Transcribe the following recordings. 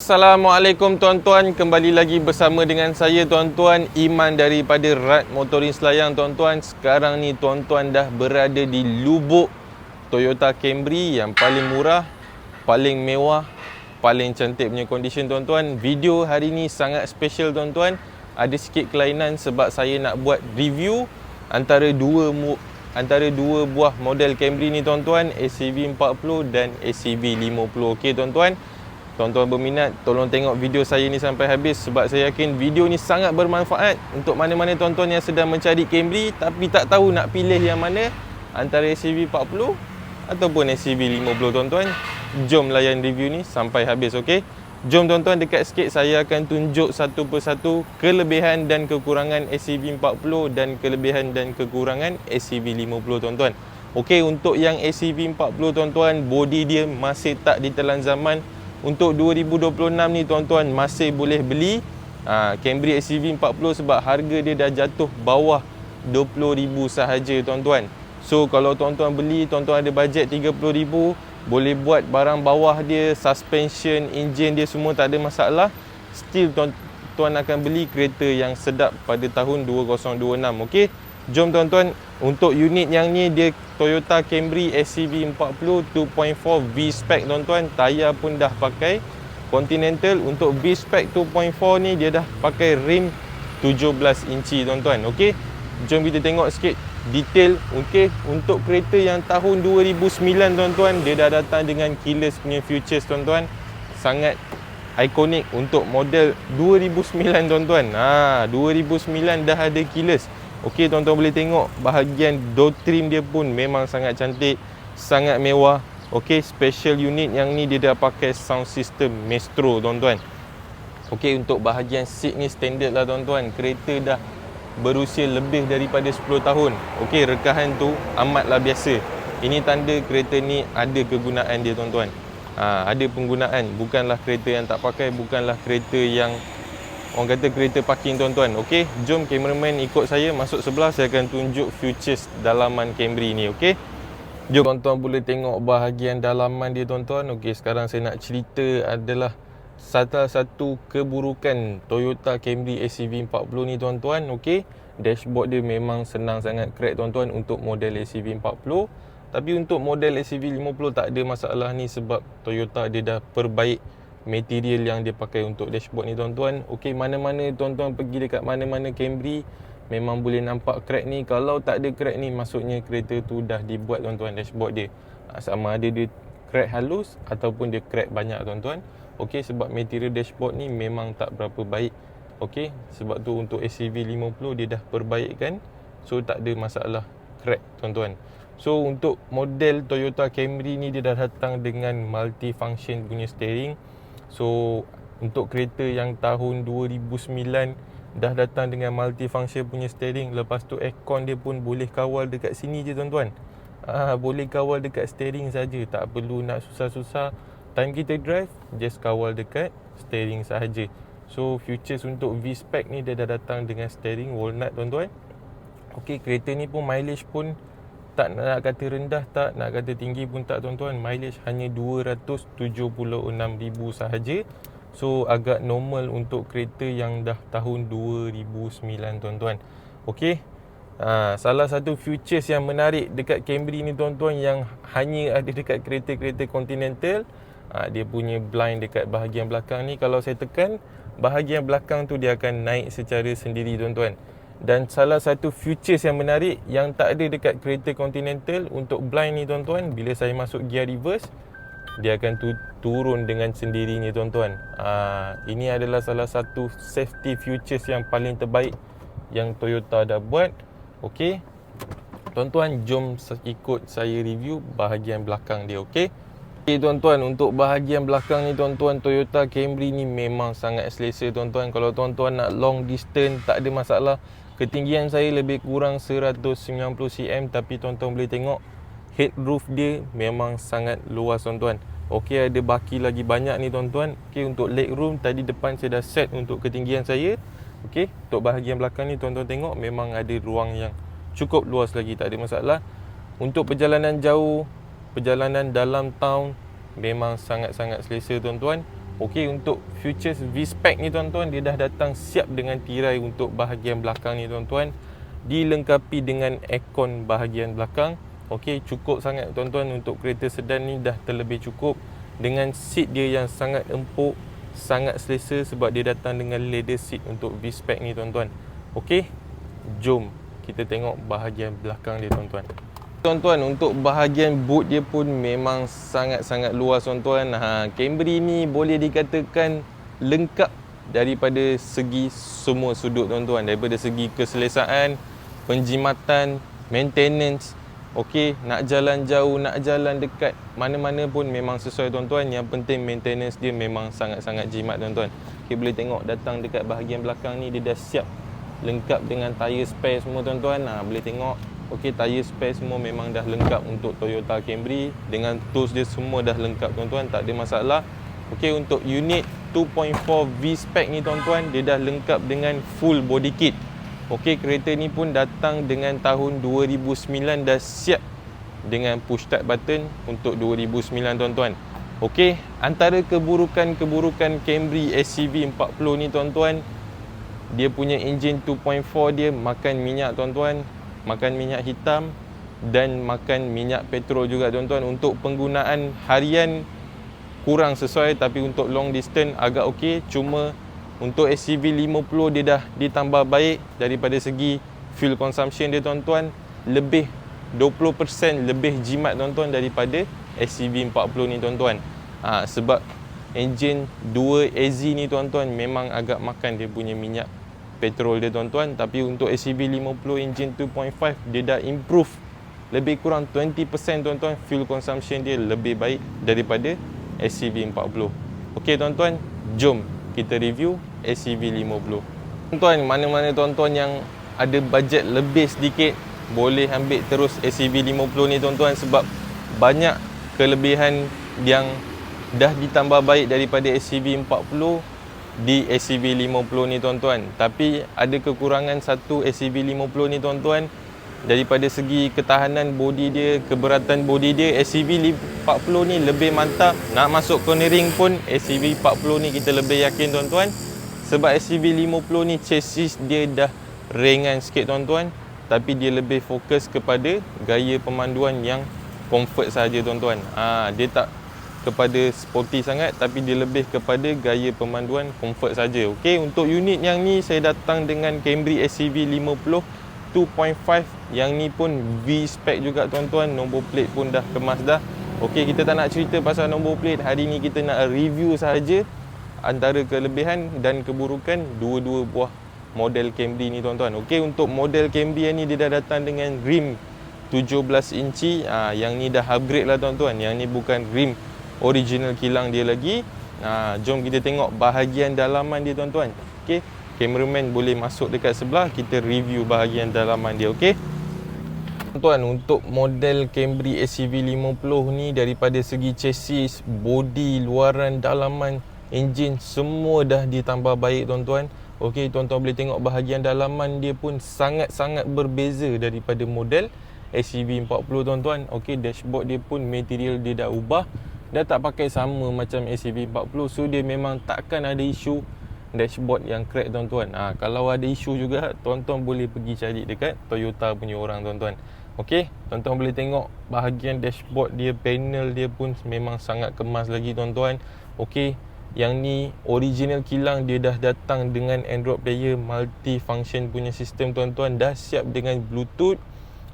Assalamualaikum tuan-tuan, kembali lagi bersama dengan saya tuan-tuan, Iman daripada Rad Motoring Selayang tuan-tuan. Sekarang ni tuan-tuan dah berada di lubuk Toyota Camry yang paling murah, paling mewah, paling cantik punya condition tuan-tuan. Video hari ni sangat special tuan-tuan. Ada sikit kelainan sebab saya nak buat review antara dua buah model Camry ni tuan-tuan, SCV 40 dan SCV 50. Okey tuan-tuan. Tuan-tuan berminat, tolong tengok video saya ni sampai habis sebab saya yakin video ni sangat bermanfaat untuk mana-mana tuan-tuan yang sedang mencari Camry tapi tak tahu nak pilih yang mana antara SCV 40 ataupun SCV 50 tuan-tuan. Jom layan review ni sampai habis, okey? Jom tuan-tuan, dekat sikit saya akan tunjuk satu persatu kelebihan dan kekurangan SCV 40 dan kelebihan dan kekurangan SCV 50 tuan-tuan. Okey, untuk yang SCV 40 tuan-tuan, body dia masih tak ditelan zaman. Untuk 2026 ni tuan-tuan masih boleh beli Camry SCV 40 sebab harga dia dah jatuh bawah 20,000 sahaja tuan-tuan. So kalau tuan-tuan beli, tuan-tuan ada bajet 30,000, boleh buat barang bawah dia, suspension, enjin dia semua tak ada masalah. Still tuan-tuan akan beli kereta yang sedap pada tahun 2026. Okey, jom tuan-tuan. Untuk unit yang ni dia Toyota Camry SCV 40 2.4 V-Spec tuan-tuan. Tayar pun dah pakai Continental. Untuk V-Spec 2.4 ni dia dah pakai rim 17 inci tuan-tuan. Okey, jom kita tengok sikit detail. Okey, untuk kereta yang tahun 2009 tuan-tuan, dia dah datang dengan keyless punya features tuan-tuan. Sangat ikonik untuk model 2009 tuan-tuan. 2009 dah ada keyless. Okey, tuan-tuan boleh tengok bahagian door trim dia pun memang sangat cantik, sangat mewah. Okey, special unit yang ni dia dah pakai sound system Maestro tuan-tuan. Okey, untuk bahagian seat ni standard lah tuan-tuan. Kereta dah berusia lebih daripada 10 tahun. Okey, rekahan tu amatlah biasa. Ini tanda kereta ni ada kegunaan dia tuan-tuan. Ada penggunaan, bukanlah kereta yang tak pakai, bukanlah kereta yang orang kata kereta parking tuan-tuan. Okey, jom cameraman ikut saya masuk sebelah, saya akan tunjuk features dalaman Camry ni. Okey, jom tuan-tuan boleh tengok bahagian dalaman dia tuan-tuan. Okey, sekarang saya nak cerita adalah salah satu keburukan Toyota Camry SCV 40 ni tuan-tuan. Okey, dashboard dia memang senang sangat crack tuan-tuan untuk model SCV 40. Tapi untuk model SCV 50 tak ada masalah ni sebab Toyota dia dah perbaik material yang dia pakai untuk dashboard ni tuan-tuan. Okey, mana-mana tuan-tuan pergi dekat mana-mana Camry memang boleh nampak crack ni. Kalau tak ada crack ni maksudnya kereta tu dah dibuat tuan-tuan dashboard dia. Sama ada dia crack halus ataupun dia crack banyak tuan-tuan. Okey, sebab material dashboard ni memang tak berapa baik. Okey, sebab tu untuk SCV 50 dia dah perbaikkan. So tak ada masalah crack tuan-tuan. So untuk model Toyota Camry ni dia dah datang dengan multi-function punya steering. So untuk kereta yang tahun 2009 dah datang dengan multi-function punya steering. Lepas tu aircon dia pun boleh kawal dekat sini je tuan-tuan. Boleh kawal dekat steering saja, tak perlu nak susah-susah. Time kita drive, just kawal dekat steering sahaja. So features untuk V-Spec ni dia dah datang dengan steering walnut tuan-tuan. Okey, kereta ni pun mileage pun tak nak kata rendah, tak nak kata tinggi pun tak tuan-tuan. Mileage hanya 276,000 sahaja. So agak normal untuk kereta yang dah tahun 2009 tuan-tuan. Okey, salah satu features yang menarik dekat Camry ni tuan-tuan yang hanya ada dekat kereta-kereta Continental, dia punya blind dekat bahagian belakang ni. Kalau saya tekan, bahagian belakang tu dia akan naik secara sendiri tuan-tuan. Dan salah satu features yang menarik yang tak ada dekat kereta Continental untuk blind ni tuan-tuan, bila saya masuk gear reverse, dia akan turun dengan sendirinya tuan-tuan. Ini adalah salah satu safety features yang paling terbaik yang Toyota dah buat. Okey, tuan-tuan jom ikut saya review bahagian belakang dia. Okey, tuan-tuan, untuk bahagian belakang ni tuan-tuan, Toyota Camry ni memang sangat selesa tuan-tuan. Kalau tuan-tuan nak long distance tak ada masalah. Ketinggian saya lebih kurang 190 cm, tapi tuan-tuan boleh tengok head roof dia memang sangat luas tuan-tuan. Okey, ada baki lagi banyak ni tuan-tuan. Okey, untuk leg room tadi depan saya dah set untuk ketinggian saya. Okey, untuk bahagian belakang ni tuan-tuan tengok memang ada ruang yang cukup luas lagi, tak ada masalah. Untuk perjalanan jauh, perjalanan dalam town memang sangat-sangat selesa tuan-tuan. Okey, untuk Futures V-Spec ni tuan-tuan, dia dah datang siap dengan tirai untuk bahagian belakang ni tuan-tuan, dilengkapi dengan aircon bahagian belakang. Okey, cukup sangat tuan-tuan untuk kereta sedan ni, dah terlebih cukup dengan seat dia yang sangat empuk, sangat selesa sebab dia datang dengan leather seat untuk V-Spec ni tuan-tuan. Okey, jom kita tengok bahagian belakang dia tuan-tuan. Tuan-tuan, untuk bahagian boot dia pun memang sangat-sangat luas tuan-tuan. Camry ni boleh dikatakan lengkap daripada segi semua sudut tuan-tuan. Daripada segi keselesaan, penjimatan, maintenance. Okey, nak jalan jauh, nak jalan dekat, mana-mana pun memang sesuai tuan-tuan. Yang penting maintenance dia memang sangat-sangat jimat tuan-tuan. Okey, boleh tengok datang dekat bahagian belakang ni, dia dah siap lengkap dengan tire spare semua tuan-tuan. Boleh tengok. Okey, tire spare semua memang dah lengkap untuk Toyota Camry. Dengan tools dia semua dah lengkap tuan-tuan, tak ada masalah. Okey, untuk unit 2.4 V-Spec ni tuan-tuan, dia dah lengkap dengan full body kit. Okey, kereta ni pun datang dengan tahun 2009, dah siap dengan push start button untuk 2009 tuan-tuan. Okey, antara keburukan-keburukan Camry SCV 40 ni tuan-tuan, dia punya enjin 2.4 dia makan minyak tuan-tuan, makan minyak hitam dan makan minyak petrol juga tuan-tuan. Untuk penggunaan harian kurang sesuai, tapi untuk long distance agak okey. Cuma untuk SCV 50 dia dah ditambah baik daripada segi fuel consumption dia tuan-tuan, lebih 20% lebih jimat tuan-tuan daripada SCV 40 ni tuan-tuan. Sebab enjin 2AZ ni tuan-tuan memang agak makan dia punya minyak petrol dia tuan-tuan. Tapi untuk SCV 50 engine 2.5 dia dah improve lebih kurang 20% tuan-tuan, fuel consumption dia lebih baik daripada SCV 40. Okey tuan-tuan, jom kita review SCV 50. Tuan-tuan, mana-mana tuan-tuan yang ada bajet lebih sedikit, boleh ambil terus SCV 50 ni tuan-tuan, sebab banyak kelebihan yang dah ditambah baik daripada SCV 40 di SCV 50 ni tuan-tuan. Tapi ada kekurangan satu SCV 50 ni tuan-tuan, daripada segi ketahanan body dia, keberatan body dia, SCV 40 ni lebih mantap. Nak masuk cornering pun SCV 40 ni kita lebih yakin tuan-tuan, sebab SCV 50 ni chassis dia dah ringan sikit tuan-tuan, tapi dia lebih fokus kepada gaya pemanduan yang comfort saja tuan-tuan. Dia tak kepada sporty sangat, tapi dia lebih kepada gaya pemanduan comfort saja. Okey, untuk unit yang ni saya datang dengan Camry SCV 50 2.5. Yang ni pun V-Spec juga tuan-tuan, nombor plate pun dah kemas dah. Okey, kita tak nak cerita pasal nombor plate. Hari ni kita nak review sahaja antara kelebihan dan keburukan dua-dua buah model Camry ni tuan-tuan. Okey, untuk model Camry ni dia dah datang dengan rim 17 inci. Yang ni dah upgrade lah tuan-tuan. Yang ni bukan rim original kilang dia lagi. Jom kita tengok bahagian dalaman dia tuan-tuan. Okey, cameraman boleh masuk dekat sebelah, kita review bahagian dalaman dia. Okey tuan-tuan, untuk model Camry SCV 50 ni, daripada segi chassis, body, luaran, dalaman, enjin, semua dah ditambah baik tuan-tuan. Okey, tuan-tuan boleh tengok bahagian dalaman dia pun sangat-sangat berbeza daripada model SCV 40 tuan-tuan. Okey, dashboard dia pun material dia dah ubah, dah tak pakai sama macam SCV 40. So dia memang takkan ada isu dashboard yang crack tuan-tuan. Kalau ada isu juga, tuan-tuan boleh pergi cari dekat Toyota punya orang tuan-tuan. Okey, tuan-tuan boleh tengok bahagian dashboard dia, panel dia pun memang sangat kemas lagi tuan-tuan. Okey, yang ni original kilang, dia dah datang dengan Android player multi function punya sistem tuan-tuan, dah siap dengan Bluetooth.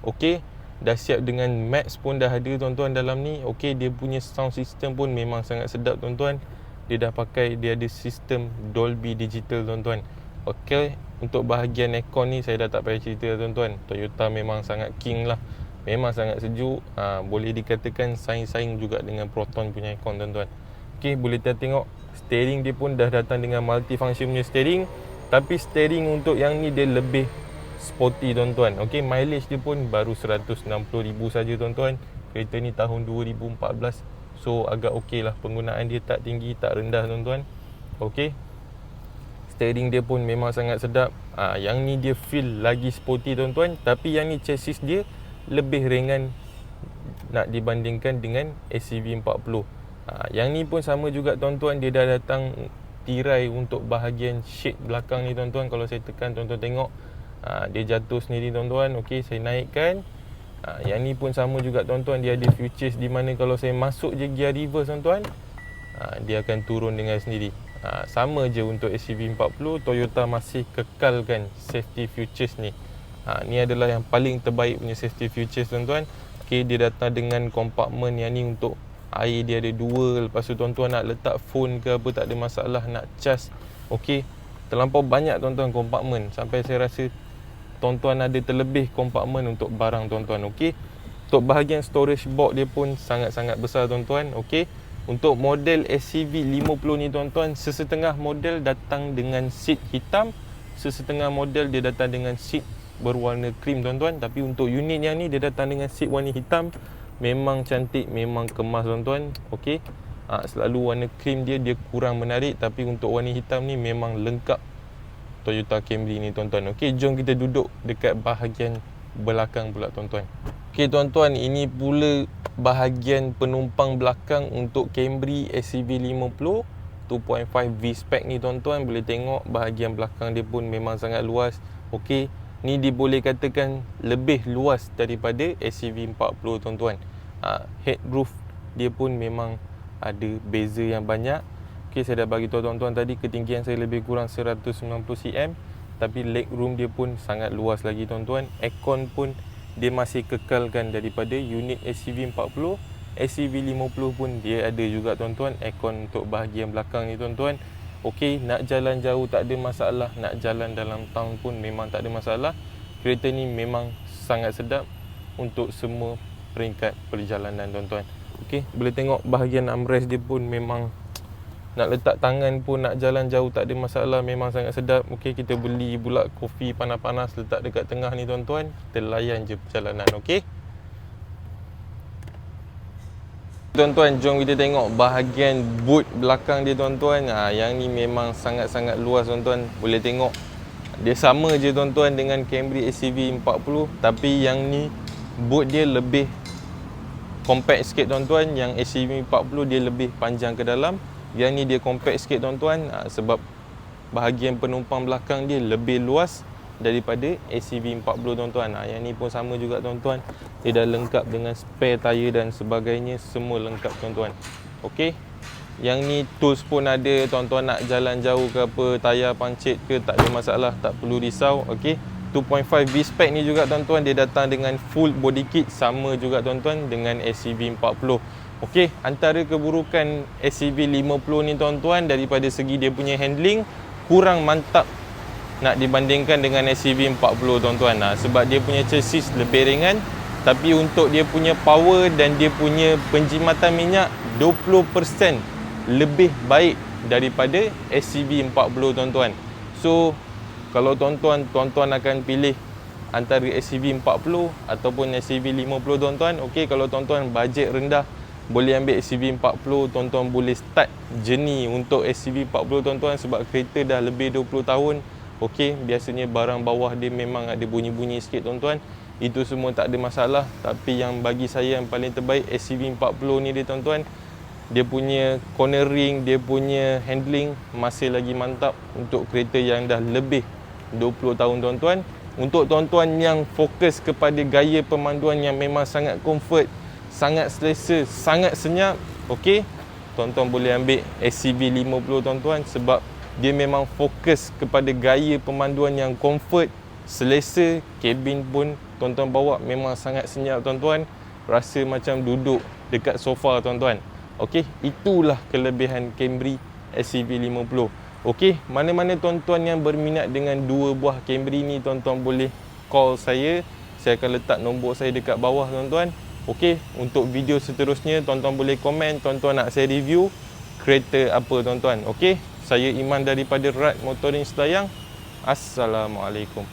Okey, dah siap dengan Max pun dah ada tuan-tuan dalam ni. Okey, dia punya sound system pun memang sangat sedap tuan-tuan. Dia dah pakai, dia ada sistem Dolby Digital tuan-tuan. Okey, untuk bahagian aircon ni saya dah tak payah cerita tuan-tuan. Toyota memang sangat king lah, memang sangat sejuk. Boleh dikatakan saing-saing juga dengan Proton punya aircon tuan-tuan. Okey, boleh kita tengok steering dia pun dah datang dengan multi function punya steering. Tapi steering untuk yang ni dia lebih sporty tuan-tuan. Okey, mileage dia pun baru 160,000 saja tuan-tuan. Kereta ni tahun 2014. So agak okey lah, penggunaan dia tak tinggi, tak rendah tuan-tuan. Okey, steering dia pun memang sangat sedap. Yang ni dia feel lagi sporty tuan-tuan, tapi yang ni chassis dia lebih ringan nak dibandingkan dengan SCV 40. Yang ni pun sama juga tuan-tuan, dia dah datang tirai untuk bahagian shade belakang ni tuan-tuan. Kalau saya tekan tuan-tuan tengok dia jatuh sendiri tuan-tuan. Okey, saya naikkan. Yang ni pun sama juga tuan-tuan, dia ada futures di mana kalau saya masuk je gear reverse tuan-tuan, dia akan turun dengan sendiri. Sama je untuk XCV40, Toyota masih kekalkan safety futures ni. Ni adalah yang paling terbaik punya safety futures tuan-tuan. Okey, dia datang dengan kompartmen yang ni untuk air, dia ada dua. Lepas tu tuan-tuan nak letak phone ke apa tak ada masalah, nak charge. Okey, terlampau banyak tuan-tuan kompartmen, sampai saya rasa tuan-tuan ada terlebih kompartmen untuk barang tuan-tuan. Okey, untuk bahagian storage box dia pun sangat-sangat besar tuan-tuan. Okey, untuk model XCV50 ni tuan-tuan, sesetengah model datang dengan seat hitam, sesetengah model dia datang dengan seat berwarna krim tuan-tuan. Tapi untuk unit yang ni dia datang dengan seat warna hitam. Memang cantik, memang kemas tuan-tuan. Okey, selalu warna krim dia kurang menarik, tapi untuk warna hitam ni memang lengkap Toyota Camry ni tuan-tuan. Okey, jom kita duduk dekat bahagian belakang pula tuan-tuan. Okey tuan-tuan, ini pula bahagian penumpang belakang untuk Camry XCV50 2.5 V-Spec ni tuan-tuan. Boleh tengok bahagian belakang dia pun memang sangat luas. Okey, ni diboleh katakan lebih luas daripada XCV40 tuan-tuan. Head roof dia pun memang ada beza yang banyak. Okey, saya dah bagi tahu tuan-tuan tadi, ketinggian saya lebih kurang 190 cm, tapi leg room dia pun sangat luas lagi tuan-tuan. Aircon pun dia masih kekalkan daripada unit XCV40. XCV50 pun dia ada juga tuan-tuan, aircon untuk bahagian belakang ni tuan-tuan. Okey, nak jalan jauh tak ada masalah, nak jalan dalam town pun memang tak ada masalah. Kereta ni memang sangat sedap untuk semua peringkat perjalanan tuan-tuan. Okey, boleh tengok bahagian armrest dia pun memang nak letak tangan pun, nak jalan jauh tak ada masalah, memang sangat sedap. Okey, kita beli pula kopi panas-panas letak dekat tengah ni tuan-tuan, kita layan je perjalanan. Okey tuan-tuan, jom kita tengok bahagian boot belakang dia tuan-tuan. Yang ni memang sangat-sangat luas tuan-tuan. Boleh tengok dia sama je tuan-tuan dengan Camry XCV40, tapi yang ni boot dia lebih compact sikit tuan-tuan. Yang XCV40 dia lebih panjang ke dalam, yang ni dia compact sikit tuan-tuan, sebab bahagian penumpang belakang dia lebih luas daripada XCV40 tuan-tuan. Yang ni pun sama juga tuan-tuan, dia dah lengkap dengan spare tayar dan sebagainya, semua lengkap tuan-tuan. Okey, yang ni tools pun ada tuan-tuan, nak jalan jauh ke apa, tayar pancit ke tak ada masalah, tak perlu risau. Okey, 2.5 V-Spec ni juga tuan-tuan, dia datang dengan full body kit, sama juga tuan-tuan dengan XCV40. Okey, antara keburukan XCV50 ni tuan-tuan, daripada segi dia punya handling kurang mantap nak dibandingkan dengan XCV40 tuan-tuan. Sebab dia punya chassis lebih ringan, tapi untuk dia punya power dan dia punya penjimatan minyak 20% lebih baik daripada XCV40 tuan-tuan. So kalau tuan-tuan akan pilih antara XCV40 ataupun XCV50 tuan-tuan, okey, kalau tuan-tuan bajet rendah boleh ambil XCV40, tuan-tuan boleh start journey untuk XCV40 tuan-tuan, sebab kereta dah lebih 20 tahun. Okey, biasanya barang bawah dia memang ada bunyi-bunyi sikit tuan-tuan, itu semua tak ada masalah. Tapi yang bagi saya yang paling terbaik XCV40 ni dia tuan-tuan, dia punya cornering, dia punya handling masih lagi mantap untuk kereta yang dah lebih 20 tahun tuan-tuan. Untuk tuan-tuan yang fokus kepada gaya pemanduan yang memang sangat comfort, sangat selesa, sangat senyap, okey, tuan-tuan boleh ambil XCV50 tuan-tuan, sebab dia memang fokus kepada gaya pemanduan yang comfort, selesa. Kabin pun tuan-tuan bawa memang sangat senyap tuan-tuan, rasa macam duduk dekat sofa tuan-tuan. Okey, itulah kelebihan Camry XCV50. Okey, mana-mana tuan-tuan yang berminat dengan dua buah Camry ni, tuan-tuan boleh call saya. Saya akan letak nombor saya dekat bawah tuan-tuan. Okey, untuk video seterusnya tuan-tuan boleh komen, tuan-tuan nak saya review kereta apa tuan-tuan. Okey, saya Iman daripada Rad Motoring Selayang. Assalamualaikum.